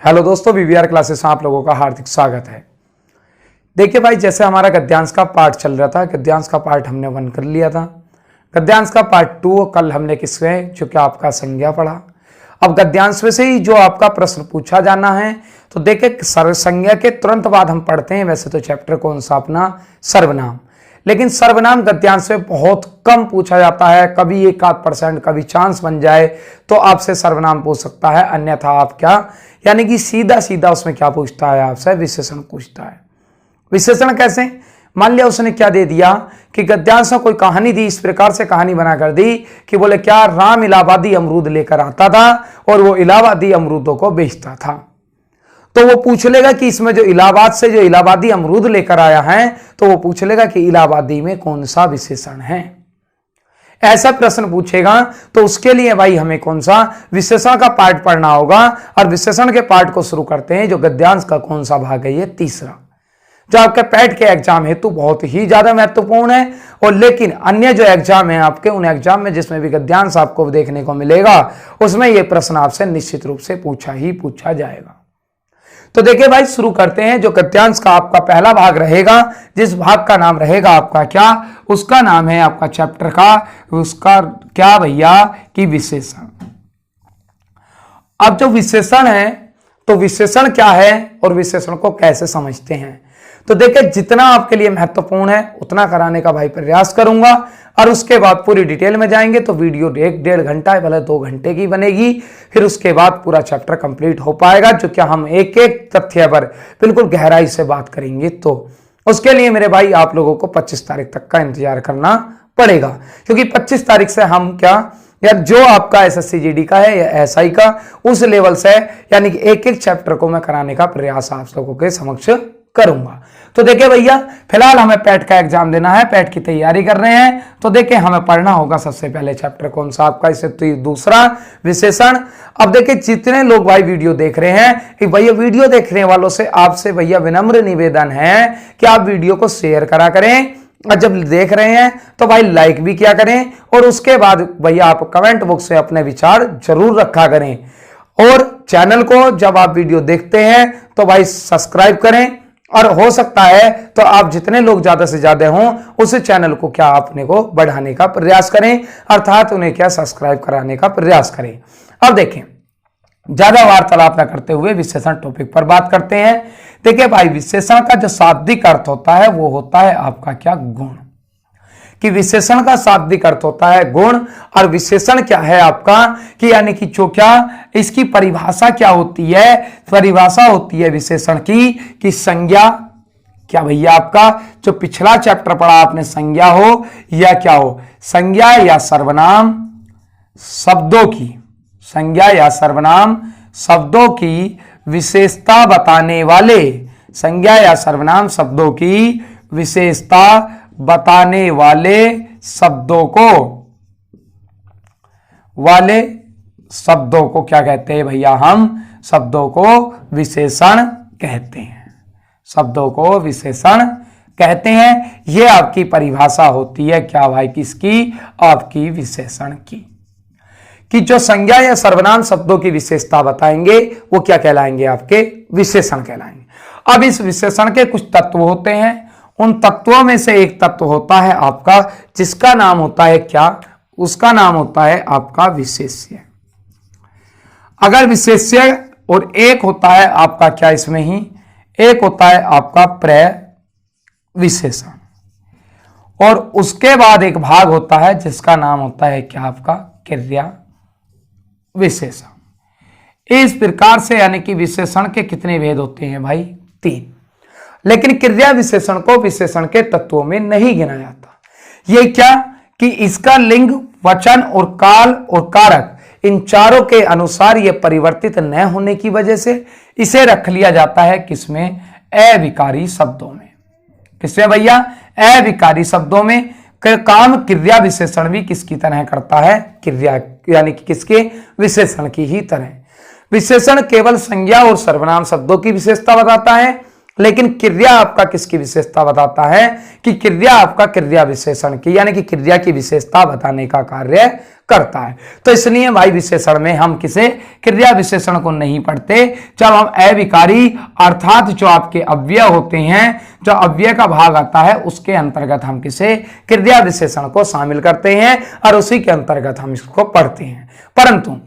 Hello दोस्तों, VVR classes में आप लोगों का हार्दिक स्वागत है। देखिए भाई, जैसे हमारा गद्यांश का पार्ट चल रहा था, गद्यांश का पार्ट हमने 1 कर लिया था। गद्यांश का पार्ट 2 कल हमने किसमें, जो कि आपका संज्ञा पढ़ा। अब गद्यांश में से ही जो आपका प्रश्न पूछा जाना है, तो देखिए संज्ञा के तुरंत बाद हम पढ़ते हैं वैसे तो चैप्टर कौन सा अपना, सर्वनाम। लेकिन सर्वनाम गद्यांश में बहुत कम पूछा जाता है, कभी 1-8%, कभी चांस बन जाए तो आपसे सर्वनाम पूछ सकता है, अन्यथा आप क्या, यानी कि सीधा सीधा उसमें क्या पूछता है आपसे, विशेषण पूछता है। विशेषण कैसे, मान लिया उसने क्या दे दिया कि गद्यांश में कोई कहानी दी, इस प्रकार से कहानी बना कर दी कि बोले क्या, राम इलाहाबादी अमरूद लेकर आता था और वो इलाहाबादी अमरूदों को बेचता था। तो वो पूछ लेगा कि इसमें जो इलाहाबाद से जो इलाहाबादी अमरूद लेकर आया है, तो वो पूछ लेगा कि इलाहाबादी में कौन सा विशेषण है। ऐसा प्रश्न पूछेगा तो उसके लिए भाई हमें कौन सा विशेषण का पार्ट पढ़ना होगा। और विशेषण के पार्ट को शुरू करते हैं, जो गद्यांश का कौन सा भाग है, ये तीसरा, जो आपके पैट के एग्जाम हेतु बहुत ही ज्यादा महत्वपूर्ण है। और लेकिन अन्य जो एग्जाम है आपके, उन एग्जाम में जिसमें भी गद्यांश आपको देखने को मिलेगा, उसमें यह प्रश्न आपसे निश्चित रूप से पूछा जाएगा। तो देखिए भाई, शुरू करते हैं। जो गद्यांश का आपका पहला भाग रहेगा, जिस भाग का नाम रहेगा आपका क्या, उसका नाम है आपका चैप्टर का, उसका क्या भैया कि विशेषण। अब जो विशेषण है, तो विशेषण क्या है और विशेषण को कैसे समझते हैं, तो देखिए जितना आपके लिए महत्वपूर्ण है उतना कराने का भाई प्रयास करूंगा। और उसके बाद पूरी डिटेल में जाएंगे तो वीडियो 1-1.5 घंटा भले 2 घंटे की बनेगी। फिर उसके बाद पूरा चैप्टर कंप्लीट हो पाएगा, जो क्या हम एक एक तथ्य पर बिल्कुल गहराई से बात करेंगे। तो उसके लिए मेरे भाई आप लोगों को 25 तारीख तक का इंतजार करना पड़ेगा, क्योंकि 25 तारीख से हम क्या, या जो आपका एसएससी जीडी का है या एसआई का, उस लेवल से यानी कि एक एक चैप्टर को मैं कराने का प्रयास आप लोगों के समक्ष करूंगा। तो देखिए भैया, फिलहाल हमें पैट का एग्जाम देना है, पैट की तैयारी कर रहे हैं। तो देखिए हमें पढ़ना होगा सबसे पहले चैप्टर कौन सा आपका, इसे तो दूसरा विशेषण। अब देखिए जितने लोग भाई वीडियो देख रहे हैं, कि भैया वीडियो देखने वालों से आपसे भैया विनम्र निवेदन है कि आप वीडियो को शेयर करा करें, और जब देख रहे हैं तो भाई लाइक भी किया करें, और उसके बाद भैया आप कमेंट बॉक्स में अपने विचार जरूर रखा करें। और चैनल को जब आप वीडियो देखते हैं तो भाई सब्सक्राइब करें, और हो सकता है तो आप जितने लोग ज्यादा से ज्यादा हों उस चैनल को क्या अपने को बढ़ाने का प्रयास करें, अर्थात उन्हें क्या सब्सक्राइब कराने का प्रयास करें। अब देखें, ज्यादा वार्तालाप न करते हुए विशेषण टॉपिक पर बात करते हैं। देखिए भाई, विशेषण का जो शाब्दिक अर्थ होता है वो होता है आपका क्या, गुण। कि विशेषण का शाब्दिक अर्थ होता है गुण, और विशेषण क्या है आपका, कि यानी कि जो क्या, इसकी परिभाषा क्या होती है, परिभाषा होती है विशेषण की कि संज्ञा, क्या भैया आपका जो पिछला चैप्टर पढ़ा आपने, संज्ञा हो या क्या हो, संज्ञा या सर्वनाम शब्दों की, संज्ञा या सर्वनाम शब्दों की विशेषता बताने वाले, संज्ञा या सर्वनाम शब्दों की विशेषता बताने वाले शब्दों को क्या कहते हैं भैया, हम शब्दों को विशेषण कहते हैं, शब्दों को विशेषण कहते हैं। यह आपकी परिभाषा होती है क्या भाई, किसकी, आपकी विशेषण की। कि जो संज्ञा या सर्वनाम शब्दों की विशेषता बताएंगे वो क्या कहलाएंगे, आपके विशेषण कहलाएंगे। अब इस विशेषण के कुछ तत्व होते हैं, उन तत्वों में से एक तत्व होता है आपका, जिसका नाम होता है क्या, उसका नाम होता है आपका विशेष्य। अगर विशेष्य, और एक होता है आपका क्या, इसमें ही एक होता है आपका प्रविशेषण, और उसके बाद एक भाग होता है जिसका नाम होता है क्या, आपका क्रिया विशेषण। इस प्रकार से यानी कि विशेषण के कितने भेद होते हैं भाई, 3। लेकिन क्रिया विशेषण को विशेषण के तत्वों में नहीं गिना जाता। ये क्या, कि इसका लिंग, वचन और काल और कारक, इन चारों के अनुसार ये परिवर्तित न होने की वजह से इसे रख लिया जाता है किसमें, अविकारी शब्दों में। किसमें भैया, अविकारी शब्दों में। काम क्रिया विशेषण भी किसकी तरह करता है, क्रिया यानी कि किसके, विशेषण की ही तरह। विशेषण केवल संज्ञा और सर्वनाम शब्दों की विशेषता बताता है, लेकिन क्रिया आपका किसकी विशेषता बताता है कि क्रिया आपका क्रिया विशेषण की, यानी कि क्रिया की विशेषता बताने का कार्य करता है। तो इसलिए भाई विशेषण में हम किसे क्रिया विशेषण को नहीं पढ़ते। जब हम अविकारी अर्थात जो आपके अव्यय होते हैं, जो अव्यय का भाग आता है, उसके अंतर्गत हम किसे क्रिया विशेषण को शामिल करते हैं और उसी के अंतर्गत हम इसको पढ़ते हैं। परंतु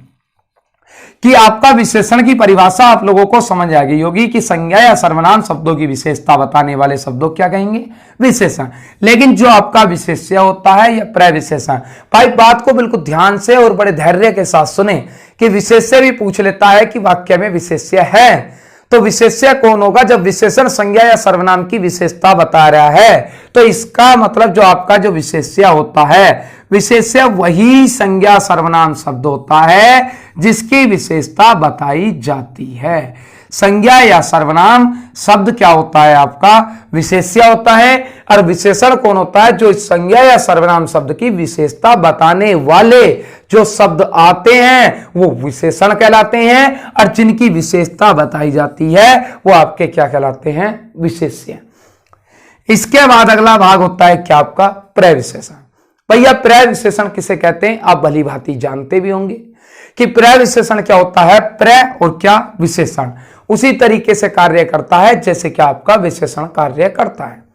कि आपका विशेषण की परिभाषा आप लोगों को समझ आ गई होगी कि संज्ञा या सर्वनाम शब्दों की विशेषता बताने वाले शब्दों क्या कहेंगे, विशेषण। लेकिन जो आपका विशेष्य होता है या प्रविशेषण, भाई बात को बिल्कुल ध्यान से और बड़े धैर्य के साथ सुने कि विशेष्य भी पूछ लेता है कि वाक्य में विशेष्य है, तो विशेष्य कौन होगा जब विशेषण संज्ञा या सर्वनाम की विशेषता बता रहा है। तो इसका मतलब जो आपका जो विशेष्य होता है, विशेष्य वही संज्ञा सर्वनाम शब्द होता है जिसकी विशेषता बताई जाती है। संज्ञा या सर्वनाम शब्द क्या होता है आपका, विशेष्य होता है। और विशेषण कौन होता है, जो संज्ञा या सर्वनाम शब्द की विशेषता बताने वाले जो शब्द आते हैं वो विशेषण कहलाते हैं, और जिनकी विशेषता बताई जाती है वो आपके क्या कहलाते हैं, विशेष्य। इसके बाद अगला भाग होता है क्या आपका, प्रविशेषण। भैया प्रविशेषण किसे कहते हैं, आप भली भांति जानते भी होंगे कि प्रविशेषण क्या होता है, प्र और क्या विशेषण उसी तरीके से कार्य करता है जैसे कि आपका विशेषण कार्य करता है।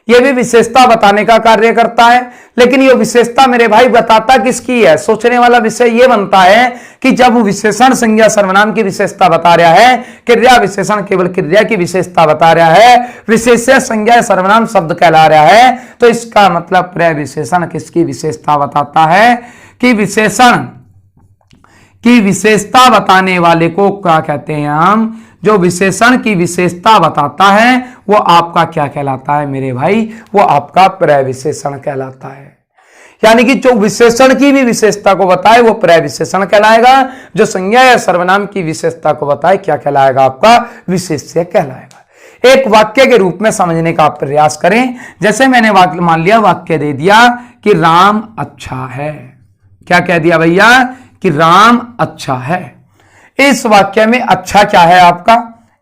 यह भी विशेषता बताने का कार्य करता है, लेकिन यह विशेषता मेरे भाई बताता किसकी है। सोचने वाला विषय यह बनता है कि जब विशेषण संज्ञा सर्वनाम की विशेषता बता रहा है, क्रिया विशेषण केवल क्रिया की विशेषता बता रहा है, विशेष्य संज्ञा सर्वनाम शब्द कहला रहा है, तो इसका मतलब प्रविशेषण किसकी विशेषता बताता है कि विशेषण की विशेषता बताने वाले को क्या कहते हैं हम, जो विशेषण की विशेषता बताता है वो आपका क्या कहलाता है मेरे भाई, वो आपका प्रविशेषण कहलाता है। यानी कि जो विशेषण की भी विशेषता को बताए वो प्रविशेषण कहलाएगा, जो संज्ञा या सर्वनाम की विशेषता को बताए क्या कहलाएगा, आपका विशेष्य कहलाएगा। एक वाक्य के रूप में समझने का प्रयास करें। जैसे मैंने वाक्य मान लिया, वाक्य दे दिया कि राम अच्छा है। क्या कह दिया भैया कि राम अच्छा है। इस वाक्य में अच्छा क्या है आपका,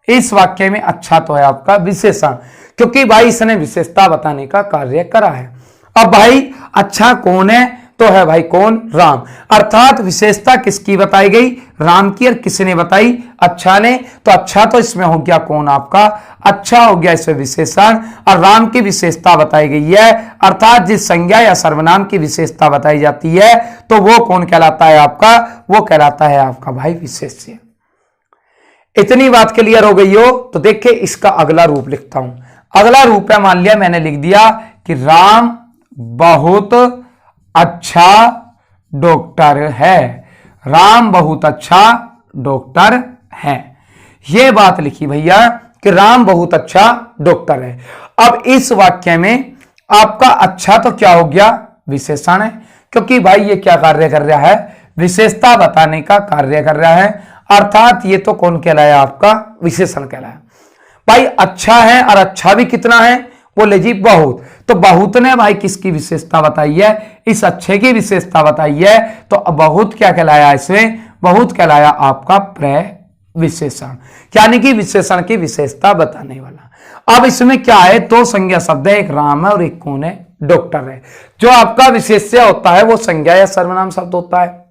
इस वाक्य में अच्छा तो है आपका विशेषण, क्योंकि भाई इसने विशेषता बताने का कार्य करा है। अब भाई अच्छा कौन है, तो है भाई कौन, राम। अर्थात विशेषता किसकी बताई गई, राम की। और किसने बताई, अच्छा ने। तो अच्छा तो इसमें हो गया कौन, आपका अच्छा हो गया इसमें विशेषण, और राम की विशेषता बताई गई है। अर्थात जिस संज्ञा या सर्वनाम की विशेषता बताई जाती है तो वो कौन कहलाता है आपका, वो कहलाता है आपका भाई विशेष्य। इतनी बात क्लियर हो गई हो तो देखिए इसका अगला रूप लिखता हूं। अगला रूप है, मान लिया मैंने लिख दिया कि राम बहुत अच्छा डॉक्टर है। राम बहुत अच्छा डॉक्टर है, यह बात लिखी भैया कि राम बहुत अच्छा डॉक्टर है। अब इस वाक्य में आपका अच्छा तो क्या हो गया, विशेषण है, क्योंकि भाई ये क्या कार्य कर रहा है, विशेषता बताने का कार्य कर रहा है। अर्थात ये तो कौन कहलाया, आपका विशेषण कहलाया। भाई अच्छा है और अच्छा भी कितना है, बोले जी बहुत। तो बहुत ने भाई किसकी विशेषता बताई है, इस अच्छे की विशेषता बताई है, तो बहुत क्या कहलाया, इसमें बहुत कहलाया आपका प्रविशेषण, यानी कि विशेषण की विशेषता बताने वाला। अब इसमें क्या है, दो संज्ञा शब्द है, एक राम है और एक कौन है, डॉक्टर है। जो आपका विशेष्य होता है वो संज्ञा या सर्वनाम शब्द होता है।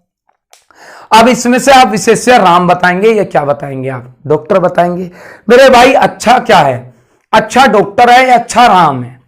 अब इसमें से आप विशेष्य राम बताएंगे या क्या बताएंगे, आप डॉक्टर बताएंगे। मेरे भाई अच्छा क्या है, अच्छा डॉक्टर है या अच्छा राम है,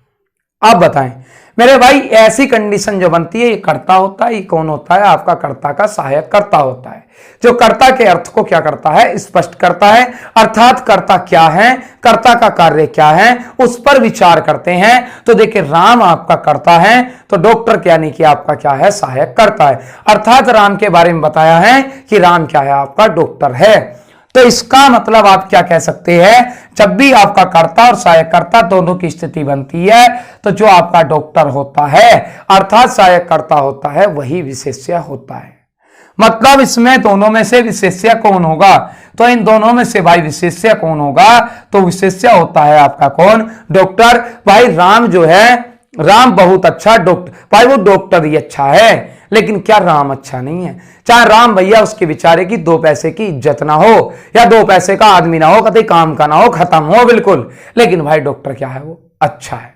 आप बताएं मेरे भाई। ऐसी कंडीशन जो बनती है, ये कर्ता होता है, ये कौन होता है, आपका कर्ता का सहायक कर्ता होता है, जो कर्ता के अर्थ को क्या करता है, स्पष्ट करता है। अर्थात कर्ता क्या है, कर्ता का कार्य क्या है, उस पर विचार करते हैं। तो देखिए राम आपका कर्ता है, तो डॉक्टर यानी कि आपका क्या है, सहायक कर्ता है। अर्थात राम के बारे में बताया है कि राम क्या है, आपका डॉक्टर है। तो इसका मतलब आप क्या कह सकते हैं, जब भी आपका कर्ता और सहायक कर्ता दोनों की स्थिति बनती है तो जो आपका डॉक्टर होता है अर्थात सहायक कर्ता होता है वही विशेष्य होता है। मतलब इसमें दोनों में से विशेष्य कौन होगा, तो इन दोनों में से भाई विशेष्य कौन होगा, तो विशेष्य होता है आपका कौन, डॉक्टर। भाई राम जो है, राम बहुत अच्छा डॉक्टर, भाई वो डॉक्टर ही अच्छा है। लेकिन क्या राम अच्छा नहीं है? चाहे राम भैया उसके बेचारे की 2 पैसे की इज्जत ना हो या 2 पैसे का आदमी ना हो, कभी काम का ना हो, खत्म हो बिल्कुल, लेकिन भाई डॉक्टर क्या है, वो अच्छा है।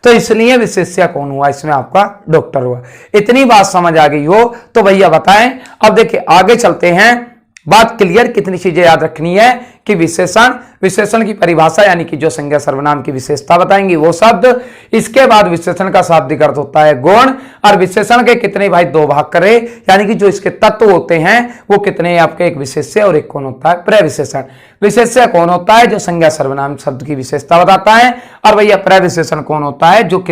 तो इसलिए विशेष्य कौन हुआ, इसमें आपका डॉक्टर हुआ। इतनी बात समझ आ गई हो तो भैया बताएं। अब देखिए आगे चलते हैं, बात क्लियर, कितनी चीजें याद रखनी है कि विशेषण की परिभाषा यानी कि जो संज्ञा सर्वनाम की विशेषता बताएंगी वो शब्द। इसके बाद विशेषण का शाब्दिक अर्थ होता है गुण, और विशेषण के कितने भाई 2 भाग करे, यानी कि जो इसके तत्व होते हैं वो कितने, आपके एक विशेष्य और एक कौन होता है, प्रविशेषण। विशेष्य कौन होता है, जो संज्ञा सर्वनाम शब्द की विशेषता बताता है, और भैया प्रविशेषण कौन होता है, जो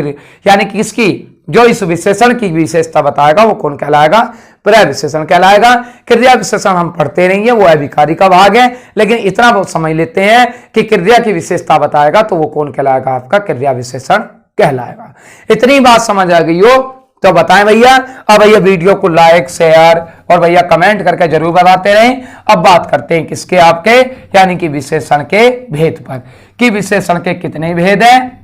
यानी कि इसकी जो इस विशेषण की विशेषता बताएगा वो कौन कहलाएगा, प्रविशेषण कहलाएगा। क्रिया विशेषण हम पढ़ते रहेंगे, वो अभिकारी का भाग है, लेकिन इतना बहुत समझ लेते हैं कि क्रिया की विशेषता बताएगा तो वो कौन कहलाएगा, आपका क्रिया विशेषण कहलाएगा। इतनी बात समझ आ गई हो तो बताएं भैया। अब भैया वीडियो को लाइक शेयर और भैया कमेंट करके जरूर बताते रहें। अब बात करते हैं किसके, आपके यानी कि विशेषण के भेद पर, कि विशेषण के कितने भेद हैं।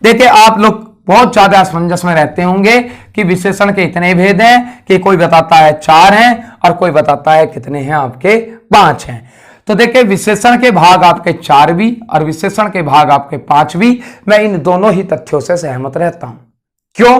देखिए आप लोग बहुत ज्यादा असमंजस में रहते होंगे कि विशेषण के इतने भेद हैं, कि कोई बताता है 4 हैं और कोई बताता है कितने हैं, आपके 5 हैं। तो देखिए विशेषण के भाग आपके 4 भी और विशेषण के भाग आपके 5 भी, मैं इन दोनों ही तथ्यों से सहमत रहता हूं। क्यों?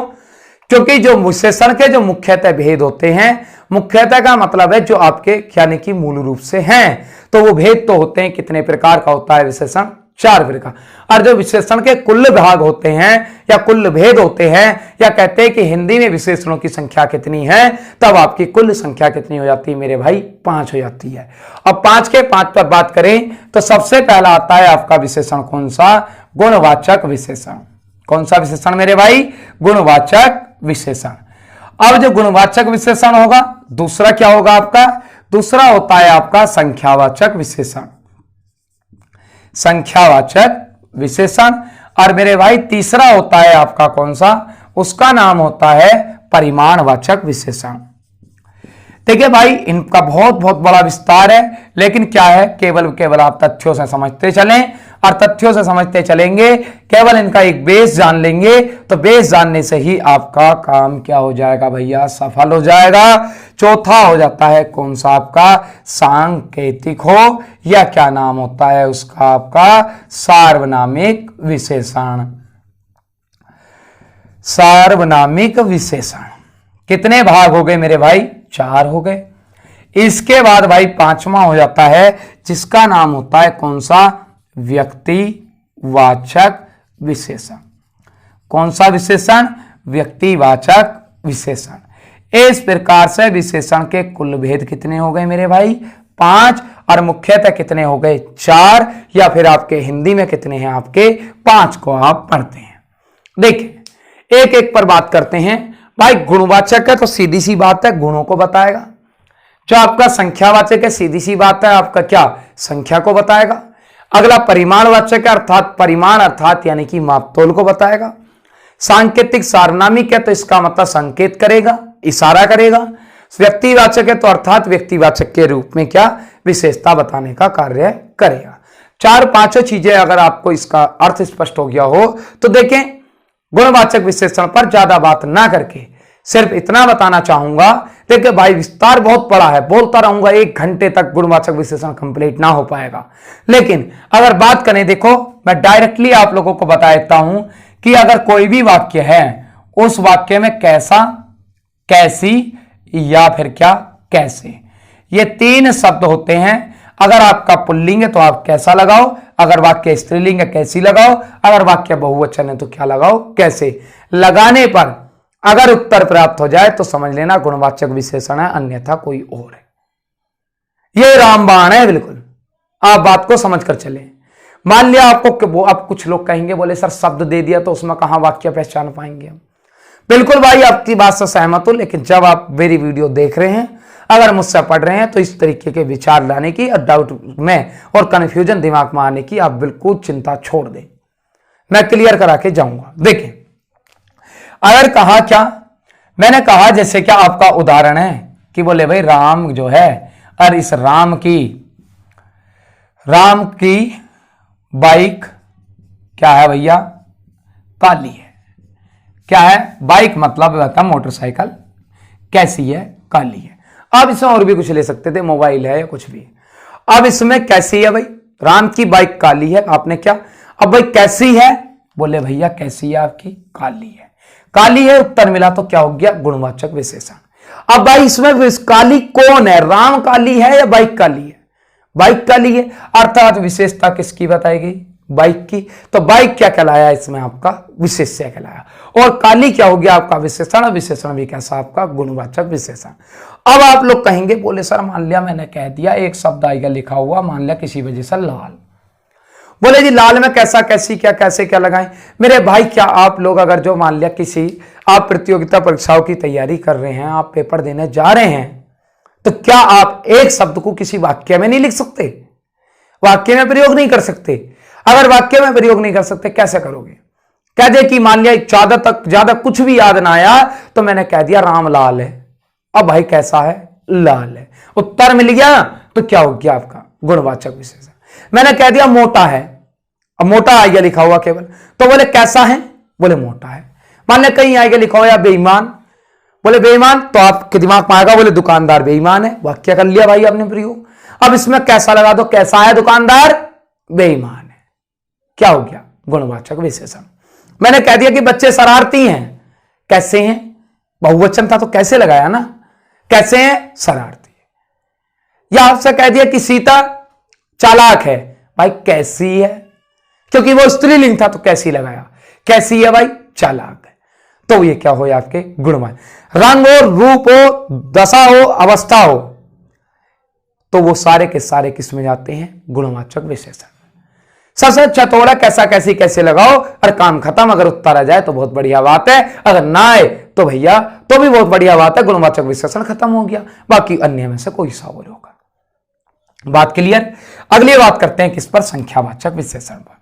क्योंकि जो विशेषण के जो मुख्यतः भेद होते हैं, मुख्यतः का मतलब है जो आपके यानी कि मूल रूप से हैं, तो वो भेद तो होते हैं कितने प्रकार का होता है विशेषण, 4 प्रकार। और जो विशेषण के कुल भाग होते हैं या कुल भेद होते हैं, या कहते हैं कि हिंदी में विशेषणों की संख्या कितनी है, तब आपकी कुल संख्या कितनी हो जाती है मेरे भाई, 5 हो जाती है। अब 5 के 5 पर बात करें तो सबसे पहला आता है आपका विशेषण कौन सा, गुणवाचक विशेषण। कौन सा विशेषण मेरे भाई, गुणवाचक विशेषण। अब जो गुणवाचक विशेषण होगा, दूसरा क्या होगा आपका, दूसरा होता है आपका संख्यावाचक विशेषण, संख्यावाचक विशेषण। और मेरे भाई तीसरा होता है आपका कौन सा, उसका नाम होता है परिमाणवाचक विशेषण। देखिए भाई इनका बहुत बहुत बड़ा विस्तार है, लेकिन क्या है, केवल आप तथ्यों से समझते चलें, और तथ्यों से समझते चलेंगे, केवल इनका एक बेस जान लेंगे, तो बेस जानने से ही आपका काम क्या हो जाएगा भैया, सफल हो जाएगा। चौथा हो जाता है कौन सा आपका, सांकेतिक हो, या क्या नाम होता है उसका, आपका सार्वनामिक विशेषण। सार्वनामिक विशेषण कितने भाग हो गए मेरे भाई, 4 हो गए। इसके बाद भाई 5वां हो जाता है जिसका नाम होता है कौन सा, व्यक्तिवाचक विशेषण। कौन सा विशेषण, व्यक्तिवाचक विशेषण। इस प्रकार से विशेषण के कुल भेद कितने हो गए मेरे भाई, 5, और मुख्यतः कितने हो गए, 4, या फिर आपके हिंदी में कितने हैं, आपके 5 को आप पढ़ते हैं। देखिए एक एक पर बात करते हैं। भाई गुणवाचक है तो सीधी सी बात है, गुणों को बताएगा। जो आपका संख्यावाचक है, सीधी सी बात है, आपका क्या, संख्या को बताएगा। अगला परिमाणवाचक है, अर्थात परिमाण अर्थात यानी कि मापतोल को बताएगा। सांकेतिक सार्वनामिक है तो इसका मतलब संकेत करेगा, इशारा करेगा। व्यक्तिवाचक है तो अर्थात व्यक्तिवाचक के रूप में क्या, विशेषता बताने का कार्य करेगा। 4-5 चीजें अगर आपको इसका अर्थ स्पष्ट हो गया हो तो देखें, गुणवाचक विशेषण पर ज्यादा बात ना करके सिर्फ इतना बताना चाहूंगा। देखिए भाई विस्तार बहुत बड़ा है, बोलता रहूंगा 1 घंटे तक, गुणवाचक विशेषण कंप्लीट ना हो पाएगा। लेकिन अगर बात करें, देखो मैं डायरेक्टली आप लोगों को बता देता हूं कि अगर कोई भी वाक्य है, उस वाक्य में कैसा, कैसी या फिर क्या, कैसे, ये 3 शब्द होते हैं। अगर आपका पुल्लिंग है तो आप कैसा लगाओ, अगर वाक्य स्त्रीलिंग है कैसी लगाओ, अगर वाक्य बहुवचन है तो क्या लगाओ, कैसे। लगाने पर अगर उत्तर प्राप्त हो जाए तो समझ लेना गुणवाचक विशेषण है, अन्यथा कोई और है। ये रामबाण है बिल्कुल, आप बात को समझकर चले। मान लिया आपको वो, अब कुछ लोग कहेंगे बोले सर शब्द दे दिया तो उसमें कहां वाक्य पहचान पाएंगे हम। बिल्कुल भाई आपकी बात से सहमत हूं, लेकिन जब आप मेरी वीडियो देख रहे हैं, अगर मुझसे पढ़ रहे हैं, तो इस तरीके के विचार लाने की और डाउट में और कंफ्यूजन दिमाग में आने की आप बिल्कुल चिंता छोड़ दें, मैं क्लियर करा के जाऊंगा। देखें अगर कहा क्या, मैंने कहा जैसे क्या आपका उदाहरण है कि बोले भाई राम जो है, और इस राम की बाइक क्या है भैया, काली है। क्या है, बाइक मतलब होता है मोटरसाइकिल, कैसी है, काली है। अब इसमें और भी कुछ ले सकते थे, मोबाइल है या कुछ भी। अब इसमें कैसी है भाई, राम की बाइक काली है, आपने क्या, अब भाई कैसी है, बोले भैया कैसी है आपकी, काली है। काली है उत्तर मिला तो क्या हो गया, गुणवाचक विशेषण। अब भाई इसमें काली कौन है, राम काली है या बाइक काली है, बाइक काली है, अर्थात विशेषता किसकी बताई गई, बाइक की। तो बाइक क्या कहलाया इसमें, आपका विशेष्य कहलाया, और काली क्या हो गया आपका विशेषण, विशेषण भी कैसा आपका गुणवाचक विशेषण। अब आप लोग कहेंगे, बोले सर मान लिया मैंने कह दिया एक शब्द आएगा लिखा हुआ, मान लिया किसी वजह से लाल, बोले जी लाल में कैसा कैसी क्या कैसे क्या लगाएं। मेरे भाई क्या आप लोग अगर जो मान लिया किसी आप प्रतियोगिता परीक्षाओं की तैयारी कर रहे हैं, आप पेपर देने जा रहे हैं, तो क्या आप एक शब्द को किसी वाक्य में नहीं लिख सकते, वाक्य में प्रयोग नहीं कर सकते। अगर वाक्य में प्रयोग नहीं कर सकते कैसे करोगे, कह दे कि मान लिया ज्यादा कुछ भी याद ना आया तो मैंने कह दिया राम लाल है, अब भाई कैसा है, लाल है, उत्तर मिल गया, तो क्या हो गया आपका गुणवाचक विशेषण। मैंने कह दिया मोटा है, अब मोटा आ गया लिखा हुआ केवल, तो बोले कैसा है, बोले मोटा है। मान लिया कहीं आएगा लिखा हुआ या बेईमान, बोले बेईमान, तो आपके दिमाग में आएगा बोले दुकानदार बेईमान है, वाक्य कर लिया भाई आपने प्रयोग। अब इसमें कैसा लगा दो, कैसा है दुकानदार, बेईमान है, क्या हो गया गुणवाचक विशेषण। मैंने कह दिया कि बच्चे शरारती हैं, कैसे हैं, बहुवचन था तो कैसे लगाया ना, कैसे हैं, शरारती है। या आपसे कह दिया कि सीता चालाक है, भाई कैसी है, क्योंकि वो स्त्रीलिंग था तो कैसी लगाया, कैसी है भाई, चालाक है। तो ये क्या हो आपके गुणवाचक। रंग हो, रूप हो, दशा हो, अवस्था हो, तो वो सारे के सारे किस में जाते हैं, गुणवाचक विशेषण। सबसे अच्छा थोड़ा कैसा कैसी कैसे लगाओ और काम खत्म। अगर उत्तर आ जाए तो बहुत बढ़िया बात है, अगर ना आए तो भैया तो भी बहुत बढ़िया बात है, गुणवाचक विशेषण खत्म हो गया, बाकी अन्य में से कोई सवाल होगा। बात क्लियर। अगली बात करते हैं किस पर, संख्यावाचक विशेषण पर।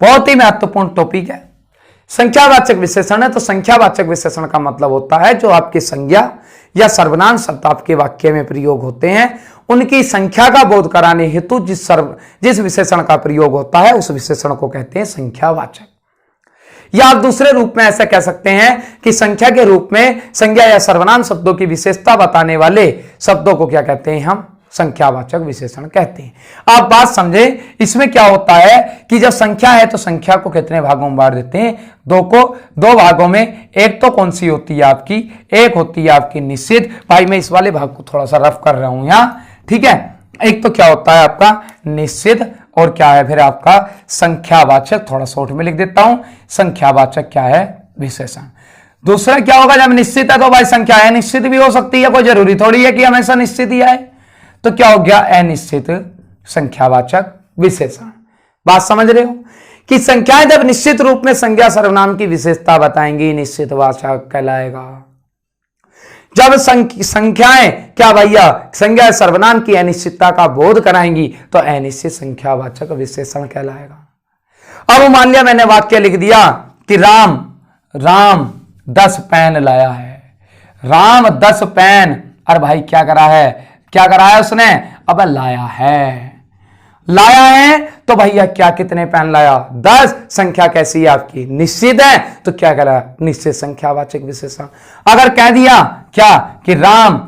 बहुत ही महत्वपूर्ण टॉपिक है संख्यावाचक विशेषण है। तो संख्यावाचक विशेषण का मतलब होता है जो आपकी संज्ञा या सर्वनाम शब्द आपके वाक्य में प्रयोग होते हैं, उनकी संख्या का बोध कराने हेतु जिस विशेषण का प्रयोग होता है उस विशेषण को कहते हैं संख्यावाचक। या आप दूसरे रूप में ऐसा कह सकते हैं कि संख्या के रूप में संज्ञा या सर्वनाम शब्दों की विशेषता बताने वाले शब्दों को क्या कहते हैं, हम संख्यावाचक विशेषण कहते हैं। आप बात समझे, इसमें क्या होता है कि जब संख्या है तो संख्या को कितने भागों में बांट देते हैं, दो भागों में। एक तो कौन सी होती है आपकी, एक होती है आपकी निश्चित। भाई मैं इस वाले भाग को थोड़ा सा रफ कर रहा हूं यहाँ, ठीक है। एक तो क्या होता है आपका निश्चित, और क्या है फिर आपका संख्यावाचक। थोड़ा शॉर्ट में लिख देता हूं, संख्यावाचक क्या है, विशेषण। दूसरा क्या होगा, जब निश्चित है तो भाई संख्या है निश्चित भी हो सकती है, कोई जरूरी थोड़ी है कि हमेशा निश्चित ही आए। तो क्या हो गया, अनिश्चित संख्यावाचक विशेषण। बात समझ रहे हो कि संख्याएं जब निश्चित रूप में संज्ञा सर्वनाम की विशेषता बताएंगी, निश्चित वाचक कहलाएगा। जब संख्याएं क्या भैया संज्ञा सर्वनाम की अनिश्चितता का बोध कराएंगी तो अनिश्चित संख्यावाचक विशेषण कहलाएगा। अब मान लिया मैंने वाक्य लिख दिया कि राम 10 पेन लाया है, राम 10 पेन, और भाई क्या करा है उसने, अब लाया है तो भैया क्या कितने पेन लाया, 10। संख्या कैसी है आपकी, निश्चित है, तो क्या करा, निश्चित संख्यावाचक विशेषण। अगर कह दिया क्या कि राम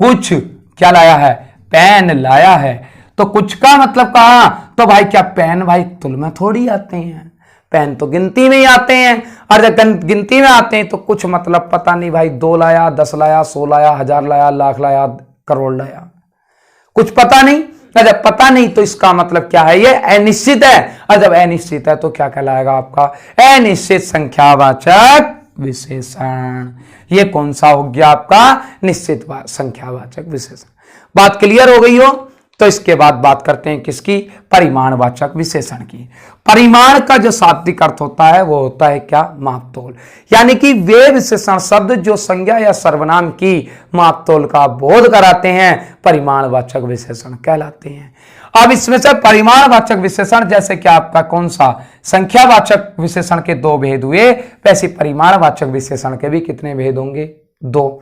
कुछ क्या लाया है, पेन लाया है, तो कुछ का मतलब कहा, तो भाई क्या पेन भाई तुल में थोड़ी आते हैं, पेन तो गिनती में ही आते हैं, और जब गिनती में आते हैं तो कुछ मतलब पता नहीं भाई 2 लाया, 10 लाया, 100 लाया, 1000 लाया, लाख लाया, करोड़ लाया, कुछ पता नहीं। जब पता नहीं तो इसका मतलब क्या है, ये अनिश्चित है, और जब अनिश्चित है तो क्या कहलाएगा आपका अनिश्चित संख्यावाचक विशेषण। ये कौन सा हो गया आपका निश्चित संख्यावाचक विशेषण। बात क्लियर हो गई हो, तो इसके बाद बात करते हैं किसकी, परिमाणवाचक विशेषण की। परिमाण का जो शाब्दिक अर्थ होता है वो होता है क्या, मापतोल। यानी कि वे विशेषण शब्द जो संज्ञा या सर्वनाम की मापतोल का बोध कराते हैं परिमाणवाचक विशेषण कहलाते हैं। अब इसमें से परिमाणवाचक विशेषण जैसे कि आपका कौन सा संख्यावाचक विशेषण के 2 भेद हुए, वैसे परिमाणवाचक विशेषण के भी कितने भेद होंगे, 2।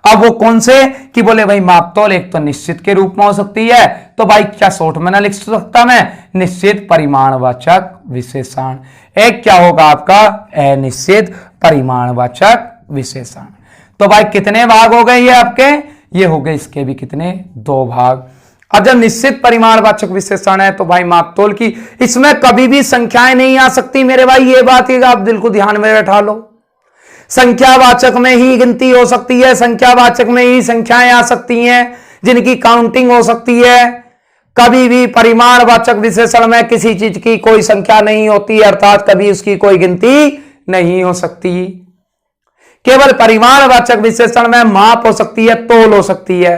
अब वो कौन से कि बोले भाई मापतोल एक तो निश्चित के रूप में हो सकती है, तो भाई क्या शॉर्ट में ना लिख सकता मैं, निश्चित परिमाणवाचक विशेषण। एक क्या होगा आपका अनिश्चित परिमाणवाचक विशेषण। तो भाई कितने भाग हो गए ये आपके, ये हो गए इसके भी कितने, 2 भाग। अब जब निश्चित परिमाणवाचक विशेषण है तो भाई मापतोल की इसमें कभी भी संख्याएं नहीं आ सकती मेरे भाई, ये बात है आप दिल को ध्यान में बैठा लो। संख्यावाचक में ही गिनती हो सकती है, संख्यावाचक में ही संख्याएं आ सकती हैं जिनकी काउंटिंग हो सकती है। कभी भी परिमाणवाचक विशेषण में किसी चीज की कोई संख्या नहीं होती, अर्थात कभी उसकी कोई गिनती नहीं हो सकती। केवल परिमाणवाचक विशेषण में माप हो सकती है, तोल हो सकती है।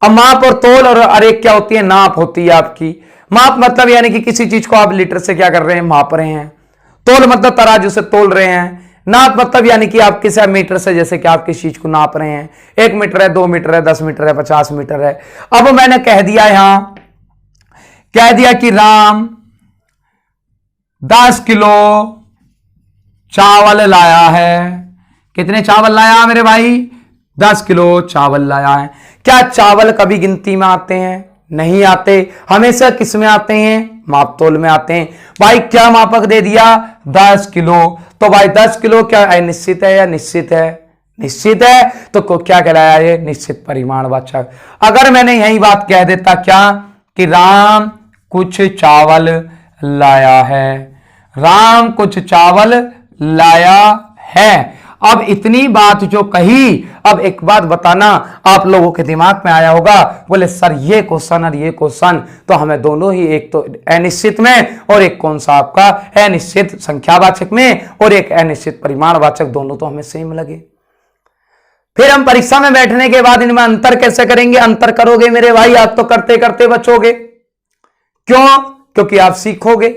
अब माप और तोल और अरेख क्या होती है, नाप होती है आपकी। माप मतलब यानी कि किसी चीज को आप लीटर से क्या कर रहे हैं, माप रहे हैं। तोल मतलब तराजू से तोल रहे हैं। नाप मतलब यानी कि आप किसी मीटर से जैसे कि आप किसी चीज को नाप रहे हैं, 1 मीटर है, 2 मीटर है, 10 मीटर है, 50 मीटर है। अब मैंने कह दिया यहां, कह दिया कि राम 10 किलो चावल लाया है। कितने चावल लाया मेरे भाई, 10 किलो चावल लाया है। क्या चावल कभी गिनती में आते हैं, नहीं आते। हमेशा किस में आते हैं, मापतोल में आते हैं। भाई क्या मापक दे दिया, 10 किलो। तो भाई 10 किलो क्या अनिश्चित है या निश्चित है, निश्चित है। तो क्या कहलाया ये, निश्चित परिमाणवाचक। अगर मैंने यही बात कह देता क्या कि राम कुछ चावल लाया है, राम कुछ चावल लाया है। अब इतनी बात जो कही, अब एक बात बताना, आप लोगों के दिमाग में आया होगा, बोले सर ये क्वेश्चन और ये क्वेश्चन तो हमें दोनों ही, एक तो अनिश्चित में और एक कौन सा आपका अनिश्चित संख्यावाचक में और एक अनिश्चित परिमाणवाचक, दोनों तो हमें सेम लगे। फिर हम परीक्षा में बैठने के बाद इनमें अंतर कैसे करेंगे, अंतर करोगे मेरे भाई आप तो करते करते बचोगे। क्यों, क्योंकि आप सीखोगे।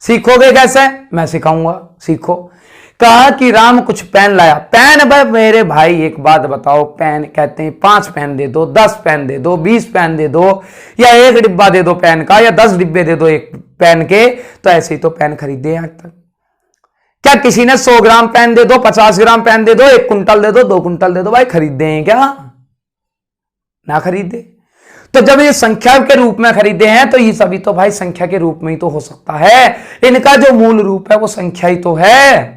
सीखोगे कैसे, मैं सिखाऊंगा, सीखो। कहा कि राम कुछ पेन लाया। पेन भाई मेरे भाई एक बात बताओ, पेन कहते हैं 5 पेन दे दो, 10 पेन दे दो, 20 पेन दे दो, या 1 डिब्बा दे दो पेन का, या 10 डिब्बे दे दो एक पेन के, तो ऐसे ही तो पेन खरीदे आज तक। क्या किसी ने 100 ग्राम पेन दे दो, 50 ग्राम पेन दे दो, 1 कुंटल दे दो, 2 कुंटल दे दो, भाई खरीदे हैं क्या, ना खरीदे। तो जब ये संख्या के रूप में खरीदे हैं तो ये सभी तो भाई संख्या के रूप में ही तो हो सकता है। इनका जो मूल रूप है वो संख्या ही तो है।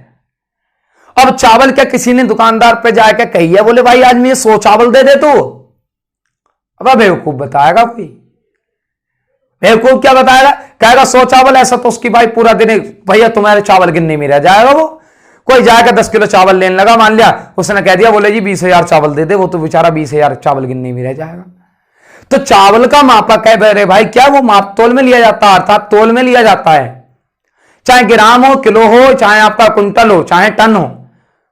अब चावल क्या किसी ने दुकानदार पे जाकर कही है, बोले भाई आज मुझे 100 चावल दे दे तू, अब बेवकूफ बताएगा कोई, बेवकूफ क्या बताएगा, कहेगा 100 चावल, ऐसा तो उसकी भाई पूरा दिन भैया तुम्हारे चावल गिनने में रह जाएगा। वो कोई जाकर 10 किलो चावल लेने लगा, मान लिया उसने कह दिया बोले जी 20,000 चावल दे दे, वो तो बेचारा 20,000 चावल गिनने में रह जाएगा। तो चावल का मापक है मेरे भाई क्या, वो माप तोल में लिया जाता है, अर्थात तोल में लिया जाता है। चाहे ग्राम हो, किलो हो, चाहे आपका कुंटल हो, चाहे टन हो,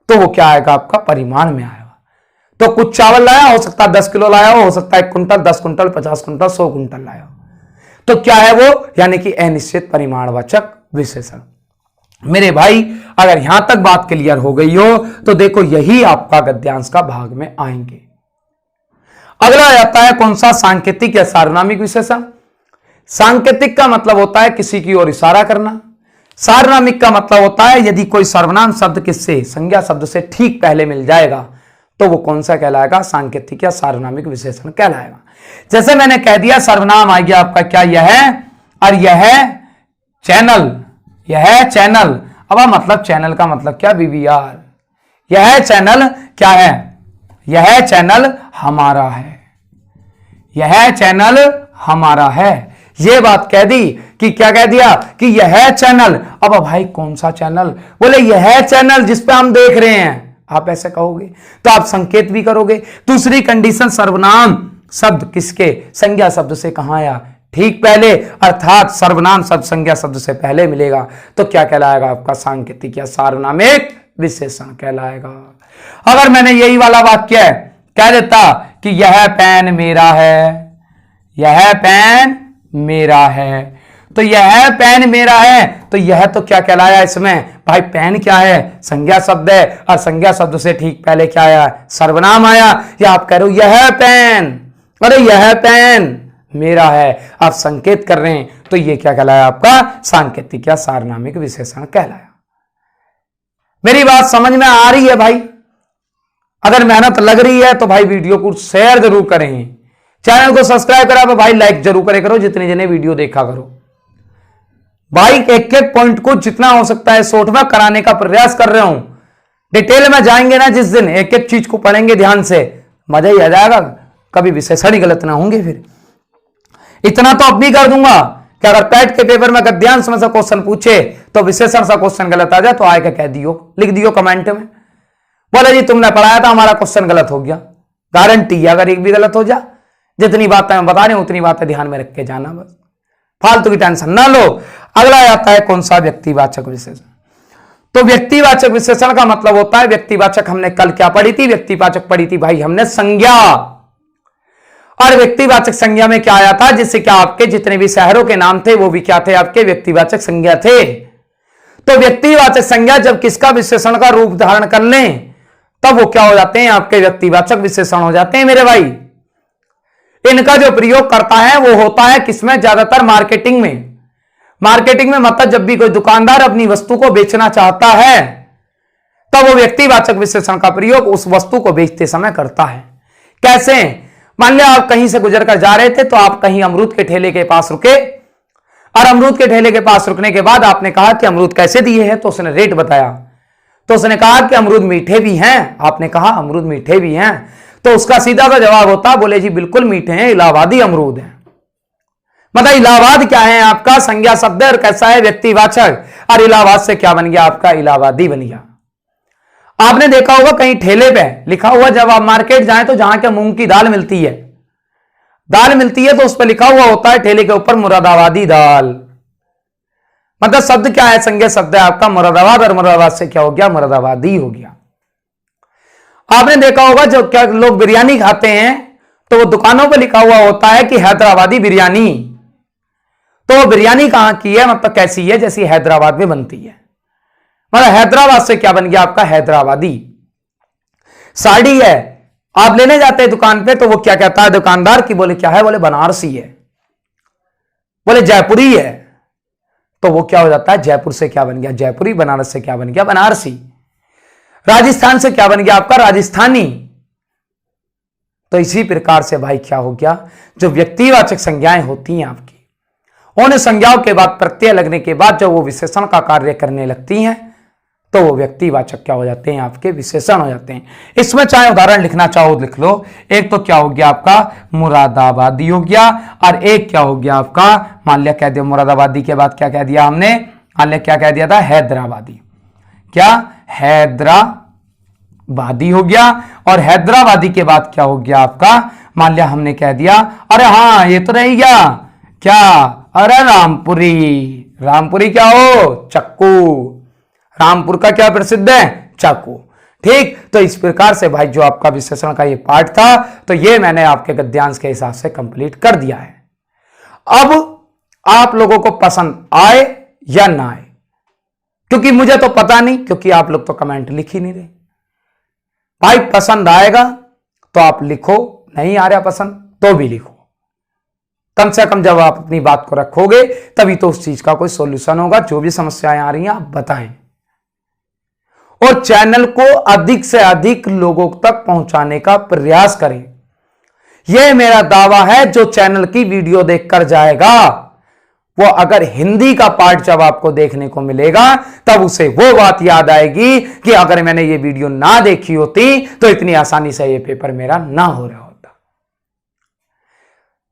तो वो क्या आएगा आपका परिमाण में आएगा। तो कुछ चावल लाया, हो सकता है 10 किलो लाया हो सकता है 1 कुंटल, 10 कुंटल, 50 कुंटल, 100 कुंटल लाया। तो क्या है वो, यानी कि अनिश्चित परिमाणवाचक विशेषण। मेरे भाई अगर यहां तक बात क्लियर हो गई हो तो देखो यही आपका गद्यांश का भाग में आएंगे। अगला आता है कौन सा, सांकेतिक या सार्वनामिक विशेषण। सांकेतिक का मतलब होता है किसी की ओर इशारा करना। सार्वनामिक का मतलब होता है यदि कोई सर्वनाम शब्द किससे, संज्ञा शब्द से ठीक पहले मिल जाएगा तो वो कौन सा कहलाएगा, सांकेतिक या सार्वनामिक विशेषण कहलाएगा। जैसे मैंने कह दिया सर्वनाम आ गया आपका क्या, यह और यह चैनल, यह चैनल। अब मतलब चैनल का मतलब क्या, वीवीआर। यह चैनल क्या है, यह चैनल हमारा है, यह चैनल हमारा है। ये बात कह दी कि क्या कह दिया कि यह चैनल। अब भाई कौन सा चैनल, बोले यह चैनल जिस पे हम देख रहे हैं, आप ऐसे कहोगे तो आप संकेत भी करोगे। दूसरी कंडीशन, सर्वनाम शब्द किसके, संज्ञा शब्द से कहां आया, ठीक पहले, अर्थात सर्वनाम शब्द संज्ञा शब्द से पहले मिलेगा तो क्या कहलाएगा आपका, सांकेतिक या सार्वनामिक विशेषण कहलाएगा। अगर मैंने यही वाला वाक्य कह देता कि यह पेन मेरा है, यह पेन मेरा है, तो यह पेन मेरा है, तो यह तो क्या कहलाया इसमें भाई, पेन क्या है, संज्ञा शब्द है, और संज्ञा शब्द से ठीक पहले क्या आया, सर्वनाम आया। या आप कह रहे हो यह पेन, अरे यह पेन मेरा है, आप संकेत कर रहे हैं, तो ये क्या कहलाया आपका, सांकेतिक या सार्वनामिक विशेषण कहलाया। मेरी बात समझ में आ रही है भाई? अगर मेहनत लग रही है तो भाई वीडियो को शेयर जरूर करें, चैनल को सब्सक्राइब करा भाई, लाइक जरूर करे करो, जितने जने वीडियो देखा करो भाई। एक एक पॉइंट को जितना हो सकता है शॉर्ट में कराने का प्रयास कर रहे हूं। डिटेल में जाएंगे ना जिस दिन, एक एक चीज को पढ़ेंगे ध्यान से, मजा ही आ जाएगा, कभी विशेषण ही गलत ना होंगे। फिर इतना तो अब भी कर दूंगा कि अगर पैट के पेपर में गद्यांश में से क्वेश्चन पूछे तो विशेषण सा क्वेश्चन गलत आ जाए तो आए कह दियो, लिख दियो कमेंट में, बोले जी तुमने पढ़ाया था हमारा क्वेश्चन गलत हो गया। गारंटी है अगर एक भी गलत हो जा, जितनी बातें मैं बता रही हूं उतनी बातें ध्यान में रख के जाना, बस फालतू की टेंशन ना लो। अगला आता है कौन सा, व्यक्तिवाचक विशेषण। तो व्यक्तिवाचक विशेषण का मतलब होता है, व्यक्तिवाचक हमने कल क्या पढ़ी थी, व्यक्तिवाचक पढ़ी थी भाई हमने संज्ञा, और व्यक्तिवाचक संज्ञा में क्या आया था, जिससे क्या आपके जितने भी शहरों के नाम थे वो भी क्या थे, आपके व्यक्तिवाचक संज्ञा थे। तो व्यक्तिवाचक संज्ञा जब किसका विशेषण का रूप धारण कर लें तब वो क्या हो जाते हैं, आपके व्यक्तिवाचक विशेषण हो जाते हैं मेरे भाई। इनका जो प्रयोग करता है वो होता है किसमें, ज्यादातर मार्केटिंग में। मार्केटिंग में मतलब जब भी कोई दुकानदार अपनी वस्तु को बेचना चाहता है तब वो व्यक्तिवाचक विशेषण का प्रयोग उस वस्तु को बेचते समय करता है। कैसे, मान लिया आप कहीं से गुजर कर जा रहे थे तो आप कहीं अमरूद के ठेले के पास रुके, और अमरूद के ठेले के पास रुकने के बाद आपने कहा कि अमरूद कैसे दिए हैं, तो उसने रेट बताया, तो उसने कहा कि अमरूद मीठे भी हैं, आपने कहा अमरूद मीठे भी हैं, तो उसका सीधा सा जवाब होता, बोले जी बिल्कुल मीठे हैं, इलाहाबादी अमरूद हैं। मतलब इलाहाबाद क्या है, आपका संज्ञा शब्द है, और कैसा है, व्यक्तिवाचक, और इलाहाबाद से क्या बन गया, आपका इलाहाबादी बन गया। आपने देखा होगा कहीं ठेले पे लिखा हुआ, जब आप मार्केट जाएं तो जहां के मूंग की दाल मिलती है, तो उस पर लिखा हुआ होता है ठेले के ऊपर मुरादाबादी दाल। मतलब शब्द क्या है, संज्ञा शब्द है आपका मुरादाबाद, और मुरादाबाद से क्या हो गया, मुरादाबादी हो गया। आपने देखा होगा जो क्या लोग बिरयानी खाते हैं तो वो दुकानों पे लिखा हुआ होता है कि हैदराबादी बिरयानी, तो वो बिरयानी कहां की है, मतलब कैसी है, जैसी हैदराबाद में बनती है। मतलब हैदराबाद से क्या बन गया आपका, हैदराबादी। साड़ी है, आप लेने जाते हैं दुकान पे तो वो क्या कहता है दुकानदार की, बोले क्या है, बोले बनारसी है, बोले जयपुरी है, तो वो क्या हो जाता है, जयपुर से क्या बन गया, जयपुरी, बनारस से क्या बन गया, बनारसी, राजस्थान से क्या बन गया आपका, राजस्थानी। तो इसी प्रकार से भाई क्या हो गया, जो व्यक्तिवाचक संज्ञाएं होती हैं आपकी, उन संज्ञाओं के बाद प्रत्यय लगने के बाद जब वो विशेषण का कार्य करने लगती हैं तो वो व्यक्तिवाचक क्या हो जाते हैं, आपके विशेषण हो जाते हैं। इसमें चाहे उदाहरण लिखना चाहो लिख लो, एक तो क्या हो गया आपका मुरादाबादी हो गया, और एक क्या हो गया आपका, मान लिया कह दिया मुरादाबादी के बाद क्या कह दिया हमने, मान लिया क्या कह दिया था, हैदराबादी, क्या हैदराबादी हो गया, और हैदराबादी के बाद क्या हो गया आपका, मान लिया हमने कह दिया, अरे हाँ ये तो नहीं गया क्या, अरे रामपुरी, रामपुरी क्या हो, चक्कू, रामपुर का क्या प्रसिद्ध है, चाकू। ठीक, तो इस प्रकार से भाई जो आपका विशेषण का ये पार्ट था तो ये मैंने आपके गद्यांश के हिसाब से कंप्लीट कर दिया है। अब आप लोगों को पसंद आए या ना आए, क्योंकि मुझे तो पता नहीं, क्योंकि आप लोग तो कमेंट लिख ही नहीं रहे। भाई पसंद आएगा तो आप लिखो, नहीं आ रहा पसंद तो भी लिखो, कम से कम जब आप अपनी बात को रखोगे तभी तो उस चीज का कोई सॉल्यूशन होगा। जो भी समस्याएं आ रही हैं आप बताएं, और चैनल को अधिक से अधिक लोगों तक पहुंचाने का प्रयास करें। यह मेरा दावा है, जो चैनल की वीडियो देखकर जाएगा वो अगर हिंदी का पार्ट जब आपको देखने को मिलेगा तब उसे वो बात याद आएगी कि अगर मैंने ये वीडियो ना देखी होती तो इतनी आसानी से ये पेपर मेरा ना हो रहा होता।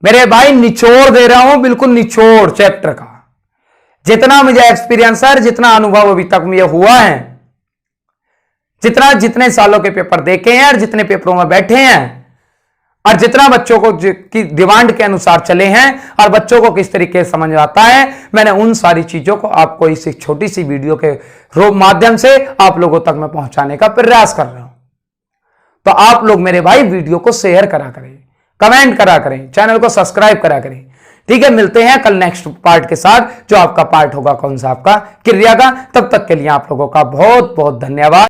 मेरे भाई निचोड़ दे रहा हूं, बिल्कुल निचोड़ चैप्टर का, जितना मुझे एक्सपीरियंस है, जितना अनुभव अभी तक मुझे हुआ है, जितने सालों के पेपर देखे हैं और जितने पेपरों में बैठे हैं, और जितना बच्चों को की डिमांड के अनुसार चले हैं और बच्चों को किस तरीके से समझ आता है, मैंने उन सारी चीजों को आपको इस छोटी सी वीडियो के माध्यम से आप लोगों तक मैं पहुंचाने का प्रयास कर रहा हूं। तो आप लोग मेरे भाई वीडियो को शेयर करा करें, कमेंट करा करें, चैनल को सब्सक्राइब करा करें। ठीक है, मिलते हैं कल नेक्स्ट पार्ट के साथ, जो आपका पार्ट होगा कौन सा, आपका क्रिया का। तब तक के लिए आप लोगों का बहुत बहुत धन्यवाद।